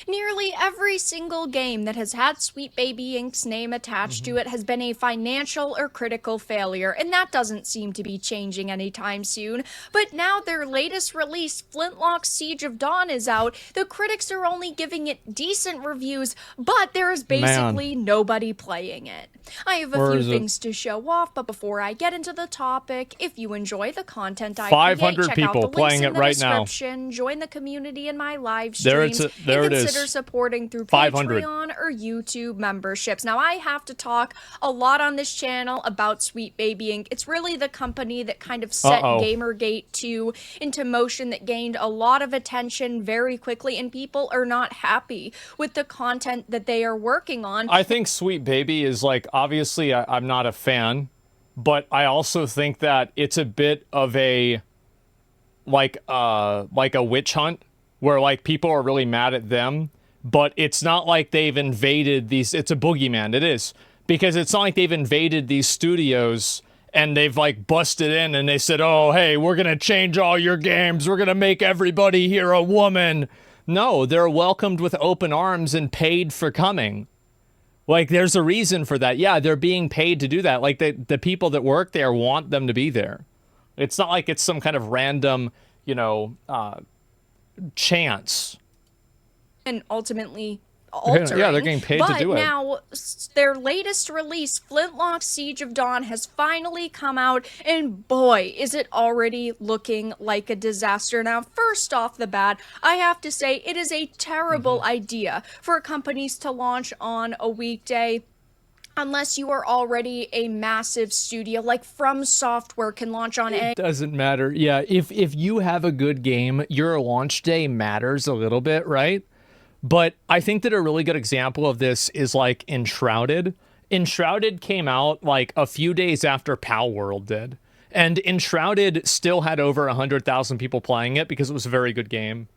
Nearly every single game that has had Sweet Baby Inc.'s name attached to it has been a financial or critical failure, and that doesn't seem to be changing anytime soon. But now their latest release, Flintlock Siege of Dawn, is out. The critics are only giving it decent reviews, but there is Man, basically nobody playing it. I have a where few is it? things to show off, but before I get into the topic, if you enjoy the content I create, 500 check out people the links playing in it the right now. description, join the community in my live There streams, there and it consider is. supporting through 500. Patreon or YouTube memberships. Now, I have to talk a lot on this channel about Sweet Baby Inc. It's really the company that kind of set Uh-oh. Gamergate 2 into motion, that gained a lot of attention very quickly, and people are not happy with the content that they are working on. I think Sweet Baby is like, obviously I'm not a fan, but I also think that it's a bit of a like a witch hunt where like people are really mad at them, but it's not like they've invaded these. It's a boogeyman. It is, because it's not like they've invaded these studios and they've like busted in and they said, "Oh, hey, we're going to change all your games. We're going to make everybody here a woman." No, they're welcomed with open arms and paid for coming. Like, there's a reason for that. Yeah, they're being paid to do that. Like, the people that work there want them to be there. It's not like it's some kind of random, chance. And ultimately altering. Yeah, they're getting paid to do it. But now their latest release, Flintlock Siege of Dawn, has finally come out, and boy, is it already looking like a disaster. Now, first off the bat, I have to say it is a terrible idea for companies to launch on a weekday, unless you are already a massive studio. Like From Software can launch on It doesn't matter. Yeah, if you have a good game, your launch day matters a little bit, right? But I think that a really good example of this is like Enshrouded. Enshrouded came out like a few days after Pal World did. And Enshrouded still had over 100,000 people playing it because it was a very good game.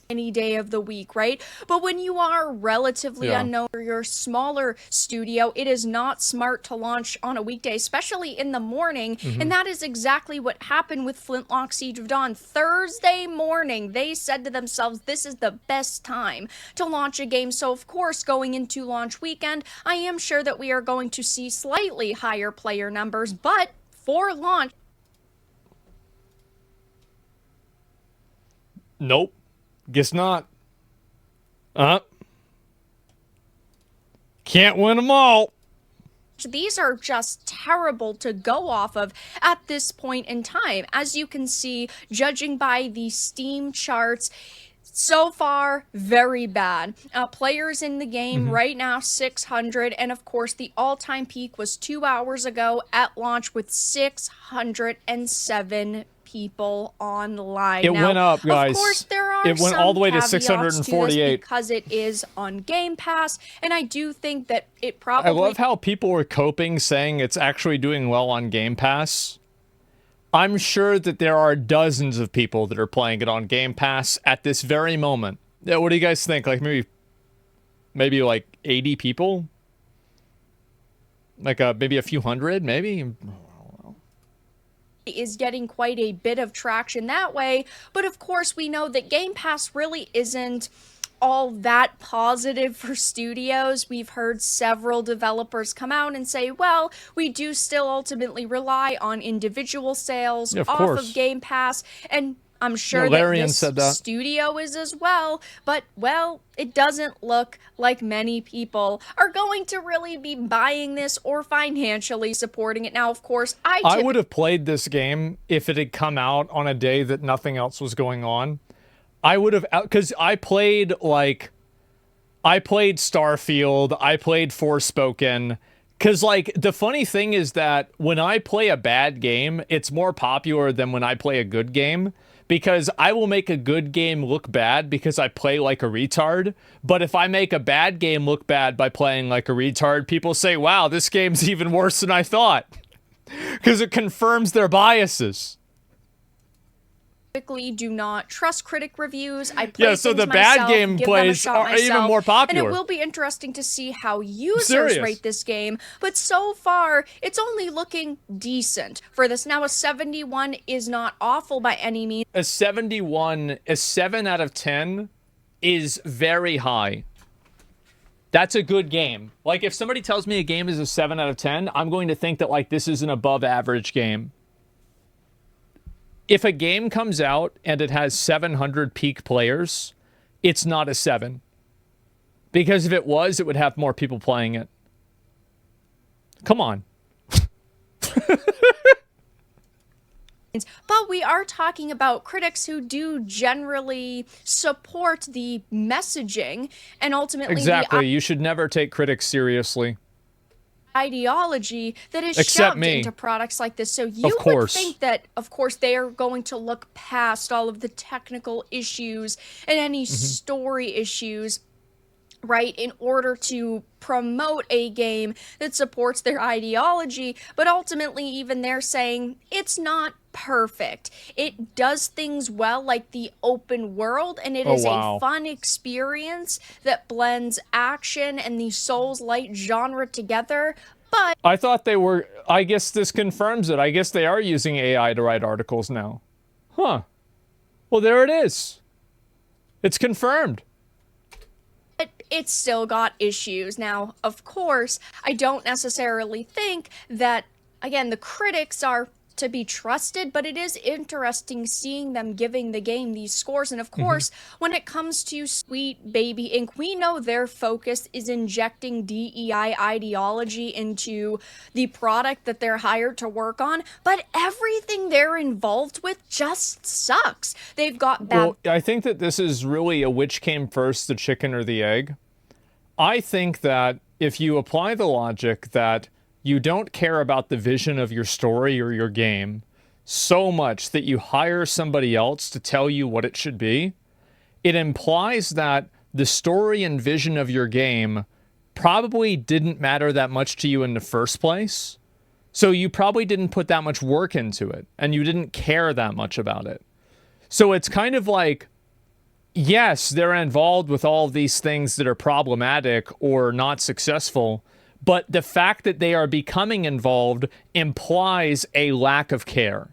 any day of the week, right? But when you are relatively unknown or you're a smaller studio, it is not smart to launch on a weekday, especially in the morning. And that is exactly what happened with Flintlock Siege of Dawn. Thursday morning, they said to themselves, this is the best time to launch a game. So of course, going into launch weekend, I am sure that we are going to see slightly higher player numbers, but for launch, Nope. Guess not. Can't win them all. these are just terrible to go off of at this point in time. As you can see, judging by the Steam charts, so far, very bad. Players in the game right now, 600. And of course, the all-time peak was 2 hours ago at launch with 607 people online. It went up, guys. Of course, there are It went some all the way to caveats 648. because it is on Game Pass, and I do think that it probably... I love how people were coping, saying it's actually doing well on Game Pass. I'm sure that there are dozens of people that are playing it on Game Pass at this very moment. Yeah, what do you guys think? Like maybe like 80 people? Like maybe a few hundred, maybe? Is getting quite a bit of traction that way, but of course we know that Game Pass really isn't all that positive for studios. We've heard several developers come out and say, well, we do still ultimately rely on individual sales off of Game Pass, and I'm sure that this studio is as well, but, well, it doesn't look like many people are going to really be buying this or financially supporting it. Now, of course, I would have played this game if it had come out on a day that nothing else was going on. I would have, because I played Starfield, I played Forspoken, because, like, the funny thing is that when I play a bad game, it's more popular than when I play a good game, because I will make a good game look bad because I play like a retard, but if I make a bad game look bad by playing like a retard, people say, wow, this game's even worse than I thought, because it confirms their biases. Do not trust critic reviews. I play so the myself, bad gameplays are even more popular. And it will be interesting to see how users rate this game. But so far, it's only looking decent for this. Now, a 71 is not awful by any means. A 71, a 7 out of 10 is very high. That's a good game. Like, if somebody tells me a game is a 7 out of 10, I'm going to think that, like, this is an above average game. If a game comes out and it has 700 peak players, it's not a 7. Because if it was, it would have more people playing it. Come on. But we are talking about critics who do generally support the messaging and ultimately Exactly. You should never take critics seriously. ideology that is Except shoved me. into products like this. So you Of would course. think that, of course, they are going to look past all of the technical issues and any story issues, right, in order to promote a game that supports their ideology. But ultimately, even they're saying it's not perfect. It does things well, like the open world, and it is wow. a fun experience that blends action and the Souls-like genre together. But I thought they were... I guess this confirms it. I guess they are using AI to write articles now. Huh. Well, there it is. It's confirmed. it's still got issues. Now, of course, I don't necessarily think that, again, the critics are to be trusted, but it is interesting seeing them giving the game these scores. And of course, when it comes to Sweet Baby Inc., we know their focus is injecting DEI ideology into the product that they're hired to work on, but everything they're involved with just sucks. They've got bad... Well, I think that this is really a which came first, the chicken or the egg. I think that if you apply the logic that you don't care about the vision of your story or your game so much that you hire somebody else to tell you what it should be, it implies that the story and vision of your game probably didn't matter that much to you in the first place. So you probably didn't put that much work into it, and you didn't care that much about it. So it's kind of like, yes, they're involved with all of these things that are problematic or not successful, but the fact that they are becoming involved implies a lack of care.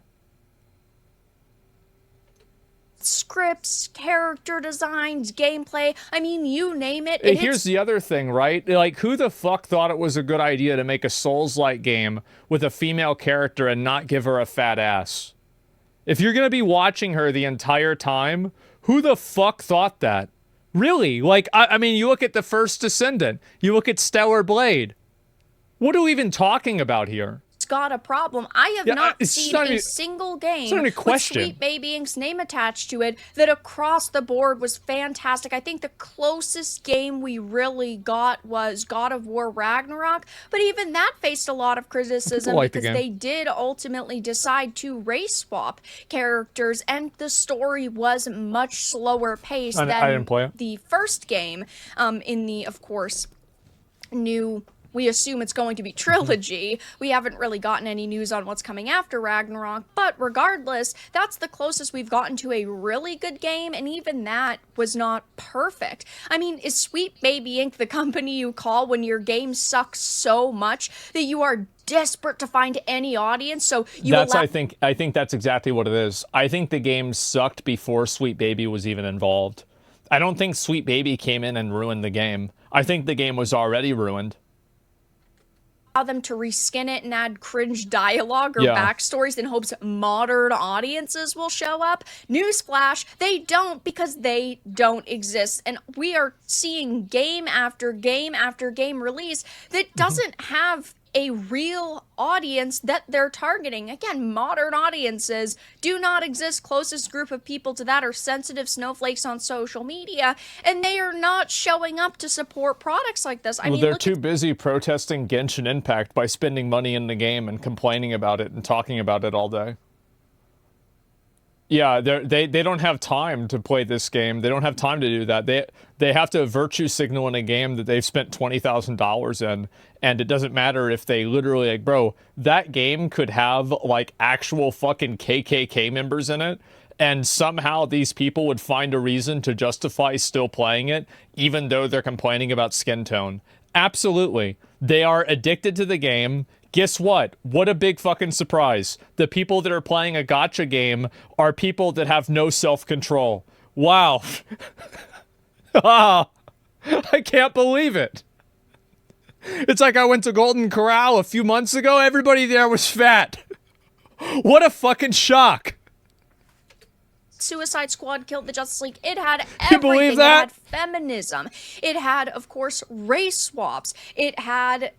Scripts, character designs, gameplay, I mean, you name it. Here's the other thing, right? Like, who the fuck thought it was a good idea to make a Souls-like game with a female character and not give her a fat ass? If you're gonna be watching her the entire time, who the fuck thought that? Really? Like, I mean, you look at the first Descendant, you look at Stellar Blade. What are we even talking about here? It's got a problem. I have not seen a single game with Sweet Baby Inc.'s name attached to it that across the board was fantastic. I think the closest game we really got was God of War Ragnarok, but even that faced a lot of criticism because they did ultimately decide to race swap characters, and the story was much slower paced than the first game in the, of course, new... We assume it's going to be trilogy. We haven't really gotten any news on what's coming after Ragnarok, but regardless, that's the closest we've gotten to a really good game, and even that was not perfect. I mean, is Sweet Baby Inc. the company you call when your game sucks so much that you are desperate to find any audience? So you I think that's exactly what it is. I think the game sucked before Sweet Baby was even involved. I don't think Sweet Baby came in and ruined the game. I think the game was already ruined. Allow them to reskin it and add cringe dialogue or backstories in hopes modern audiences will show up. Newsflash, they don't, because they don't exist. And we are seeing game after game after game release that doesn't have a real audience that they're targeting. Again, modern audiences do not exist. Closest group of people to that are sensitive snowflakes on social media, and they are not showing up to support products like this. I mean, they're too busy protesting Genshin Impact by spending money in the game and complaining about it and talking about it all day. Yeah, they don't have time to play this game. They don't have time to do that. They have to virtue signal in a game that they've spent $20,000 in, and it doesn't matter if they literally, like, bro, that game could have, like, actual fucking KKK members in it, and somehow these people would find a reason to justify still playing it, even though they're complaining about skin tone. Absolutely. They are addicted to the game. Guess what? What a big fucking surprise. The people that are playing a gacha game are people that have no self-control. Wow. Oh, I can't believe it. It's like I went to Golden Corral a few months ago. Everybody there was fat. What a fucking shock. Suicide Squad killed the Justice League. It had You believe everything. that? It had feminism. It had, of course, race swaps. It had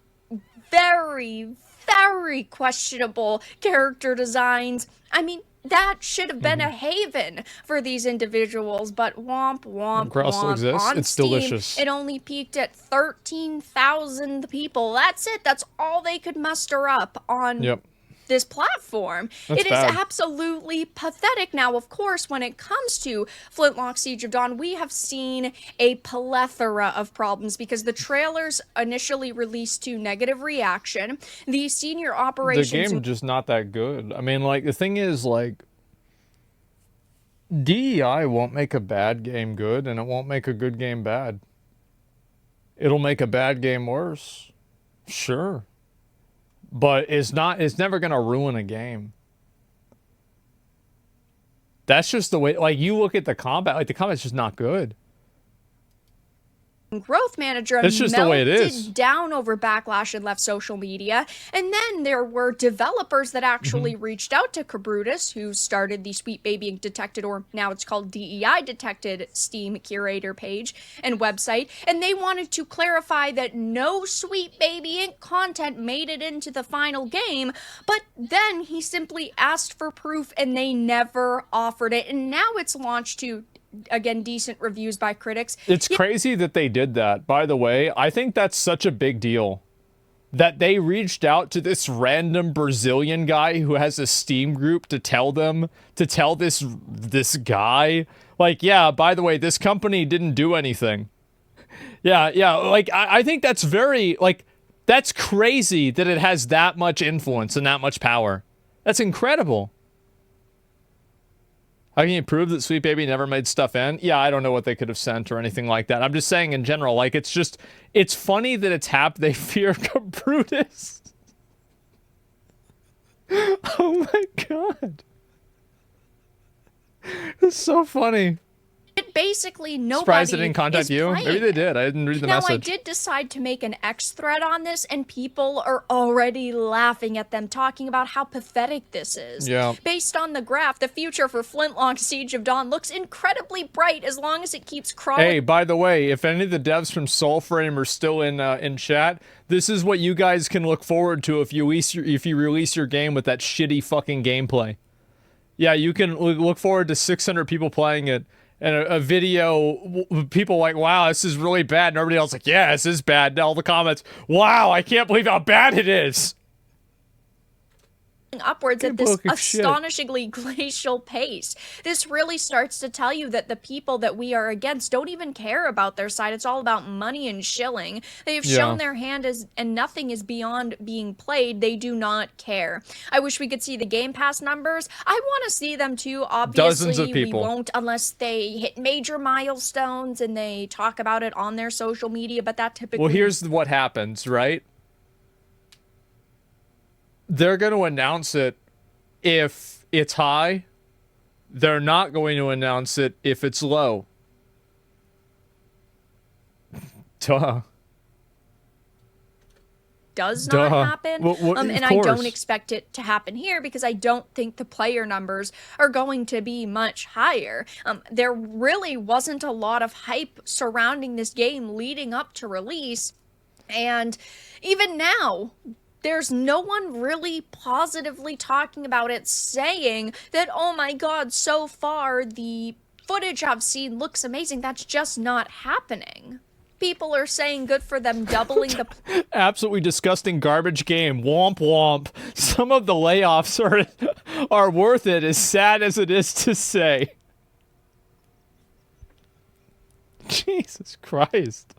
very, very questionable character designs. I mean, that should have been a haven for these individuals, but womp, womp, Corral still womp. exists? On It's Steam, delicious. it only peaked at 13,000 people. That's it. That's all they could muster up on Yep. this platform. That's It is bad. absolutely pathetic. Now, of course, when it comes to Flintlock Siege of Dawn, we have seen a plethora of problems because the trailers initially released to negative reaction. The senior The operations game's just not that good. I mean, like, the thing is, like, DEI won't make a bad game good, and it won't make a good game bad. It'll make a bad game worse. Sure. But it's never gonna ruin a game. That's just the way, like, you look at the combat, like, the combat's just not good. growth manager It's just the way it melted is. down over backlash and left social media. And then there were developers that actually reached out to Cabrutus, who started the Sweet Baby Ink Detected, or now it's called DEI Detected, Steam curator page and website. And they wanted to clarify that no Sweet Baby Ink content made it into the final game. But then he simply asked for proof and they never offered it. And now it's launched to, again, decent reviews by critics. It's crazy that they did that. By the way, I think that's such a big deal. That they reached out to this random Brazilian guy who has a Steam group to tell this guy, like, yeah, by the way, this company didn't do anything. Yeah, like, I think that's very, like, that's crazy that it has that much influence and that much power. That's incredible. How can you prove that Sweet Baby never made stuff in? Yeah, I don't know what they could have sent or anything like that. I'm just saying in general, like, it's funny that it's they fear Brutus. Oh my god. It's so funny. Basically, nobody Surprised they didn't contact is you? playing Maybe they it. did. I didn't read the Now, message. I did decide to make an X thread on this, and people are already laughing at them, talking about how pathetic this is. Yeah. Based on the graph, the future for Flintlock Siege of Dawn looks incredibly bright as long as it keeps crawling. Hey, by the way, if any of the devs from Soulframe are still in chat, this is what you guys can look forward to if you release your game with that shitty fucking gameplay. Yeah, you can look forward to 600 people playing it. And a video, people like, wow, this is really bad. And everybody else like, yeah, this is bad. And all the comments, wow, I can't believe how bad it is. Upwards at this Book of shit. astonishingly glacial pace. This really starts to tell you that the people that we are against don't even care about their side. It's all about money and shilling. They have shown their hand and nothing is beyond being played. They do not care. I wish we could see the Game Pass numbers. I want to see them too. Obviously, Dozens of people. we won't unless they hit major milestones and they talk about it on their social media, but that typically... Well, here's what happens, right? They're going to announce it if it's high. They're not going to announce it if it's low. Duh. Does not happen. Well, and I don't expect it to happen here because I don't think the player numbers are going to be much higher. There really wasn't a lot of hype surrounding this game leading up to release. And even now, there's no one really positively talking about it, saying that, oh my god, so far the footage I've seen looks amazing. That's just not happening. People are saying good for them doubling the... Absolutely disgusting garbage game. Womp womp. Some of the layoffs are worth it, as sad as it is to say. Jesus Christ.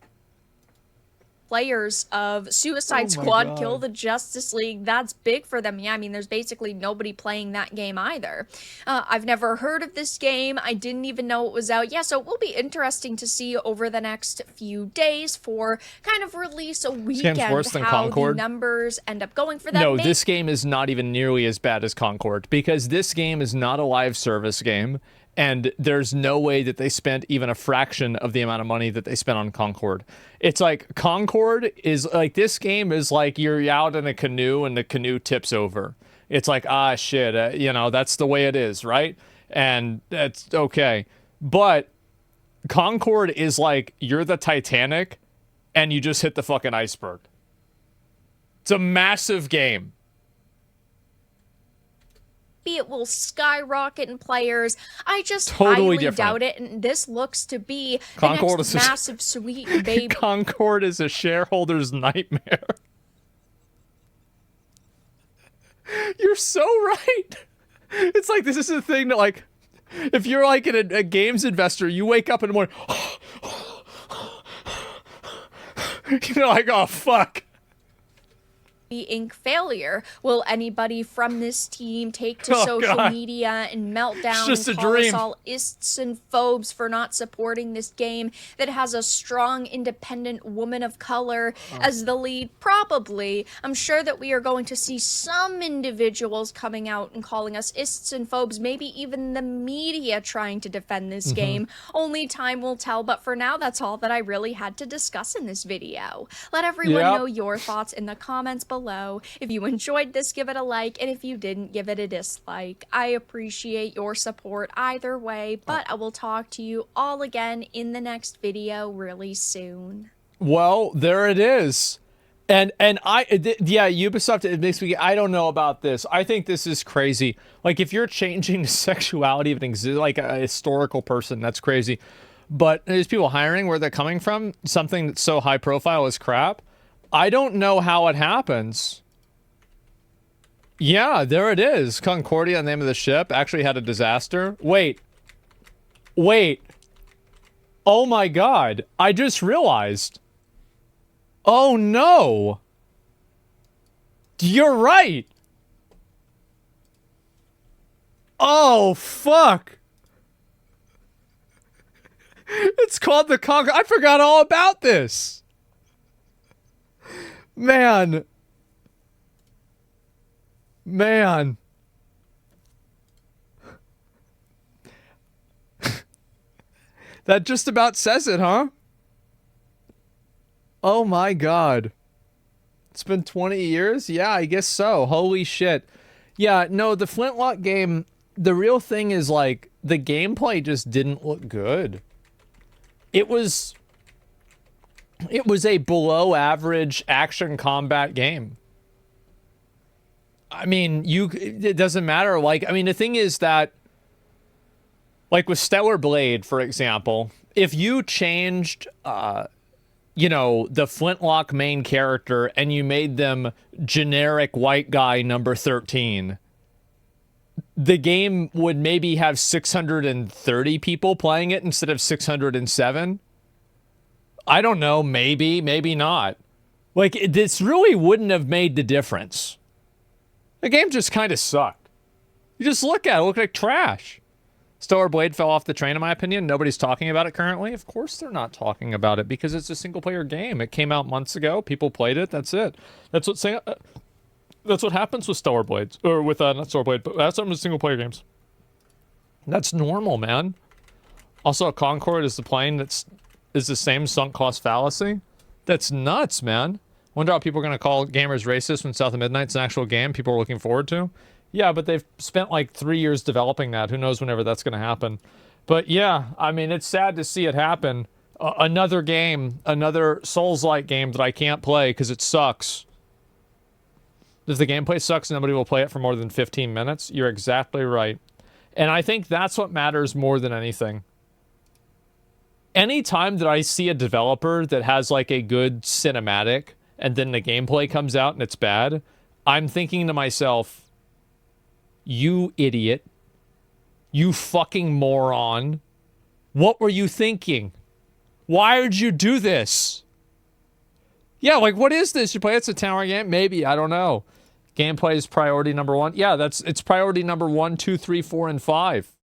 Players of Suicide Squad Kill the Justice League. That's big for them. Yeah, I mean, there's basically nobody playing that game either. I've never heard of this game. I didn't even know it was out. Yeah, so it will be interesting to see over the next few days for kind of release a weekend worse than how Concord. the numbers end up going for that. No, this game is not even nearly as bad as Concord, because this game is not a live service game. and there's no way that they spent even a fraction of the amount of money that they spent on Concord. It's like Concord is like, this game is like you're out in a canoe and the canoe tips over. It's like, ah, shit, you know, that's the way it is, right? And that's okay. But Concord is like you're the Titanic and you just hit the fucking iceberg. It's a massive game. It will skyrocket in players. I just Totally highly different. doubt it, and this looks to be Concord the next is massive sweet baby. Concord is a shareholder's nightmare. You're so right. It's like, this is the thing that, like, if you're like a games investor, you wake up in the morning, you're like, oh fuck. Inc. failure. Will anybody from this team take to social media and melt down just and a call dream. us all ists and phobes for not supporting this game that has a strong, independent woman of color as the lead? Probably. I'm sure that we are going to see some individuals coming out and calling us ists and phobes, maybe even the media trying to defend this game. Only time will tell, but for now, that's all that I really had to discuss in this video. Let everyone know your thoughts in the comments below. If you enjoyed this, give it a like, and if you didn't, give it a dislike. I appreciate your support either way, but I will talk to you all again in the next video really soon. Well, there it is. And yeah, Ubisoft, it makes me, I don't know about this. I think this is crazy. Like, if you're changing the sexuality of like a historical person, that's crazy. But there's people hiring where they're coming from, something that's so high profile is crap. I don't know how it happens. Yeah, there it is. Concordia, the name of the ship, actually had a disaster. Wait. Oh my god. I just realized. Oh no. You're right. Oh fuck. It's called the Conquer. I forgot all about this. Man. That just about says it, huh? Oh my god. It's been 20 years? Yeah, I guess so. Holy shit. Yeah, no, the Flintlock game, the real thing is, like, the gameplay just didn't look good. It was a below average action combat game. I mean, it doesn't matter. Like, I mean, the thing is that, like with Stellar Blade, for example, if you changed, you know, the Flintlock main character and you made them generic white guy number 13, the game would maybe have 630 people playing it instead of 607. I don't know, maybe not. Like, this really wouldn't have made the difference. The game just kind of sucked. You just look at it, look like trash. Stellar Blade fell off the train, in my opinion. Nobody's talking about it currently. Of course they're not talking about it, because it's a single-player game. It came out months ago. People played it. That's it. That's what happens with Stellar Blades. Or with, not Stellar Blade, but that's with single-player games. That's normal, man. Also, Concord is the plane is the same sunk cost fallacy. That's nuts, man. Wonder how people are going to call gamers racist when South of Midnight's an actual game people are looking forward to. Yeah, but they've spent like 3 years developing that. Who knows whenever that's going to happen. But yeah, I mean, it's sad to see it happen. Another game, another Souls-like game that I can't play because it sucks. If the gameplay sucks, nobody will play it for more than 15 minutes. You're exactly right. And I think that's what matters more than anything. Anytime that I see a developer that has like a good cinematic and then the gameplay comes out and it's bad, I'm thinking to myself, you idiot. You fucking moron. What were you thinking? Why did you do this? Yeah, like, what is this? You play it's a tower game? Maybe, I don't know. Gameplay is priority number 1. Yeah, it's priority number 1, 2, 3, 4, and 5.